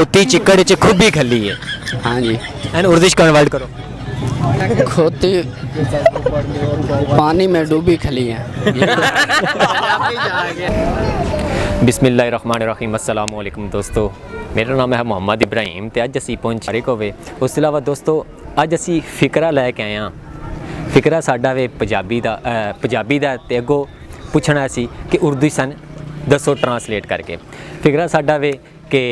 खोती चिकड़ च खुबी खली है। हाँ जी। एंड उर्दू च कन्वर्ट करो। खोती पानी में डूबी खली है। बिस्मिल्लाहिर्रहमानिर्रहीम। अस्सलाम वालेकुम दोस्तों, मेरा नाम है मोहम्मद इब्राहिम तो अज असी पहुंचे होवे। उस अलावा दोस्तों अज असी फिकरा लैके आए हाँ। फिकरा साडा वे पंजाबी दा ते अगों पुछना सी कि उर्दू सन दसो ट्रांसलेट करके। फिकरा साडा वे कि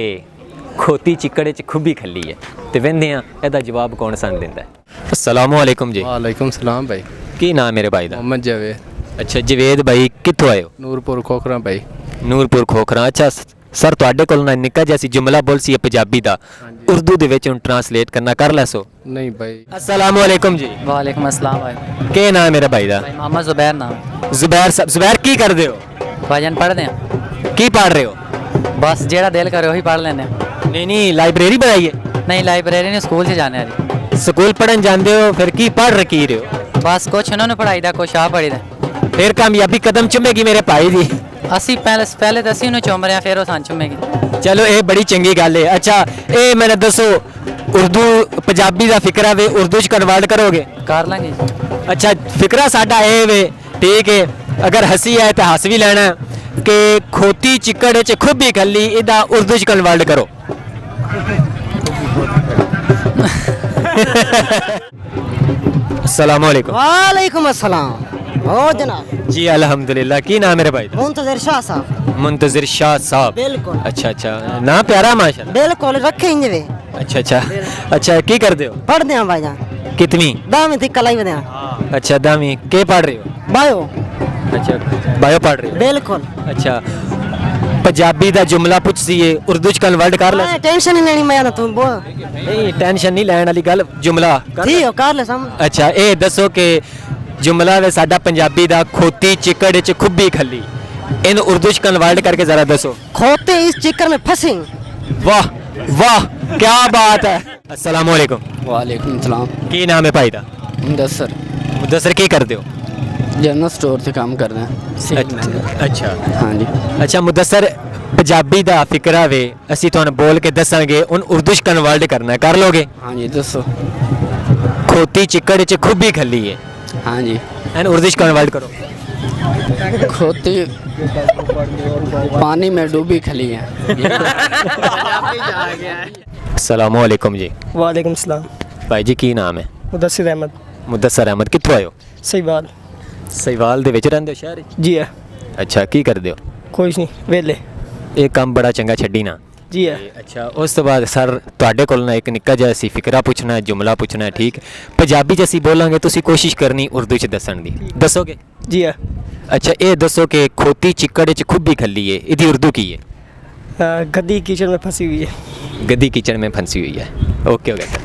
खोती चिकड़ च खुबी खली है तो वेंदे हाँ एदा जवाब कौन सन दिंदा है। अस्सलाम वालेकुम जी। वालेकुम सलाम भाई। की नाम मेरे भाई दा? मोहम्मद जावेद। अच्छा जवेद भाई, कित्थों आए हो? नूरपुर खोखरा भाई। ਨੂਰਪੁਰ ਖੋਖਰਾ। ਅੱਛਾ ਸਰ ਤੁਹਾਡੇ ਕੋਲ ਨਾ ਨਿੱਕਾ ਜਿਹਾ ਸੀ ਜੁਮਲਾ ਬੋਲ ਸੀ ਪੰਜਾਬੀ ਦਾ, ਉਰਦੂ ਦੇ ਵਿੱਚ ਹੁਣ ਟਰਾਂਸਲੇਟ ਕਰਨਾ ਕਰ ਲੈਸੋ? नहीं भाई। अस्सलाम वालेकुम जी। वालेकुम अस्सलाम भाई। ਕੀ ਨਾਮ ਹੈ ਮੇਰੇ ਭਾਈ ਦਾ? भाई मोहम्मद जुबैर नाम। ਜ਼ੁਬੈਰ ਸਾਹਿਬ। ਜ਼ੁਬੈਰ ਕੀ ਕਰਦੇ ਹੋ? भाईजान पढ़ते हैं, ਕੀ ਪੜ੍ਹ ਰਹੇ ਹੋ? बस जेड़ा दिल करे वही पढ़ लेने। ਨਹੀਂ ਨਹੀਂ ਲਾਇਬ੍ਰੇਰੀ ਬਣਾਈ ਹੈ? नहीं लाइब्रेरी नहीं, स्कूल से जाने वाली। ਸਕੂਲ ਪੜਨ ਜਾਂਦੇ ਹੋ ਫਿਰ ਕੀ ਪੜ੍ਹ ਰਕੀ ਰਹੇ ਹੋ? बस कुछ उन्होंने पढ़ाई दा, कुछ आप पढ़ी दा। ਫਿਰ ਕਾਮਯਾਬੀ ਕਦਮ ਚੁੰਮੇਗੀ ਮੇਰੇ ਭਾਈ ਦੀ। असी पहले तो असी उन्हें चुम रहे हैं, फिर वो सान चुमेगी। ਚਲੋ ਇਹ ਬੜੀ ਚੰਗੀ ਗੱਲ ਹੈ। ਅੱਛਾ ਇਹ ਮੈਨੂੰ ਦੱਸੋ ਉਰਦੂ ਪੰਜਾਬੀ ਦਾ ਫਿਕਰਾ ਵੇ ਉਰਦੂ ਚ ਕਨਵਰਟ ਕਰੋਗੇ? कर लेंगे। अच्छा फिकरा साडा ए वे ठीक है, अगर हसी है तो हस भी लेना कि खोती चिकड़ च खुबी खली इदा उर्दू च कन्वर्ट करो। अस्सलाम वालेकुम। वालेकुम अस्सलाम। ओ जनाब जी अल्हम्दुलिल्लाह। की नाम मेरे भाई दा? मुंतजर शाह साहब। मुंतजिर शाह साहब। बिल्कुल अच्छा अच्छा ना प्यारा माशाल्लाह। बिल्कुल रखे इंज वे अच्छा अच्छा अच्छा की कर दे हो? पढ़दे हैं भाईजान। कितनी? 10वीं तक लाई वदे हैं। अच्छा दामी के पढ़ रहे हो? बायो। अच्छा बायो पढ़ रहे हो? बिल्कुल। अच्छा पंजाबी दा जुमला पुछ सी उर्दू च कन्वर्ट कर ले। टेंशन नहीं लेनी मैं तू बो नहीं टेंशन नहीं लैन वाली गल, जुमला कर ले। ठीक हो कर ले सम। अच्छा ये दसो कि जुमला वे साडा पंजाबी दा खोती चिकड़ च खुबी खली, इन उर्दू च कन्वर्ट करके जरा दसो। खोते इस चिकर में फंसे। वाह वाह क्या बात है। अस्सलाम वालेकुम। वालेकुम सलाम। की नाम है भाई दा? मुदस्सर। मुदस्सर की कर दो? जनरल स्टोर से काम कर रहे हैं। अच्छा हाँ जी। अच्छा मुदस्सर पंजाबी दा फिकरा वे असी तुहानू बोल के दसांगे, उन उर्दू च कन्वर्ट करना है, कर लोगे? हाँ जी दसो। खोती चिकड़ च खुबी खली है, हाँ जी। एंड उर्दू च कन्वर्ट करो। खोती पानी में डूबी खली है। अस्सलाम वालेकुम जी। वालेकुम सलाम। भाई जी की नाम है? मुदस्सिर अहमद। मुदस्सर अहमद। कित्थों आए हो? सही बात। सहीवाल ਦੇ ਵਿੱਚ ਰਹਿੰਦੇ ਹੋ ਸ਼ਹਿਰ ਵਿੱਚ? जी है। ਅੱਛਾ ਕੀ ਕਰਦੇ ਹੋ? कोई नहीं वेले। ਇਹ ਕੰਮ ਬੜਾ ਚੰਗਾ ਛੱਡੀ ਨਾ। जी है। ਅੱਛਾ ਉਸ ਤੋਂ ਬਾਅਦ ਸਰ ਤੁਹਾਡੇ ਕੋਲ ਨਾ ਇੱਕ ਨਿੱਕਾ ਜਿਹਾ ਸੀ ਫਿਕਰਾ ਪੁੱਛਣਾ ਹੈ, ਜੁਮਲਾ ਪੁੱਛਣਾ ਹੈ, ਠੀਕ? ਪੰਜਾਬੀ 'ਚ ਅਸੀਂ ਬੋਲਾਂਗੇ, ਤੁਸੀਂ ਕੋਸ਼ਿਸ਼ ਕਰਨੀ ਉਰਦੂ 'ਚ ਦੱਸਣ ਦੀ। ਦੱਸੋਗੇ? जी है। ਅੱਛਾ ਇਹ ਦੱਸੋ ਕਿ ਖੋਤੀ ਚਿੱਕੜ 'ਚ ਖੁੱਬੀ ਖੱਲੀ ਹੈ, ਇਹਦੀ ਉਰਦੂ ਕੀ ਹੈ? गद्दी कीचड़ में फंसी हुई है। गद्दी कीचड़ में फंसी हुई है। ओके हो गया सर।